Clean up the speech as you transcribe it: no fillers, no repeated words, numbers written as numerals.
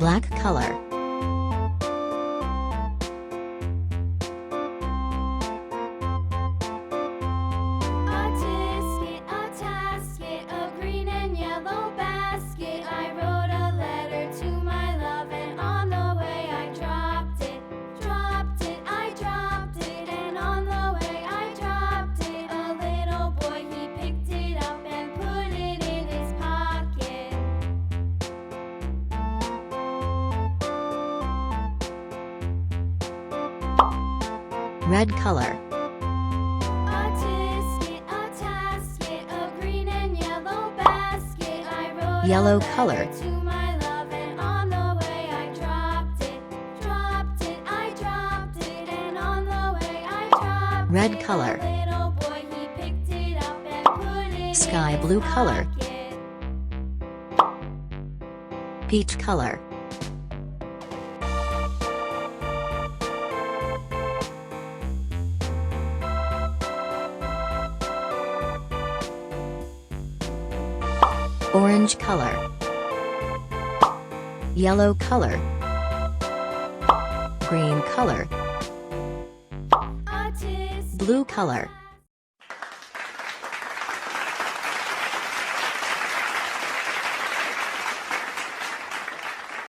Black color. Red color. Yellow color. Red color. Sky blue color. Peach color. Orange color. Yellow color. Green color. Blue color.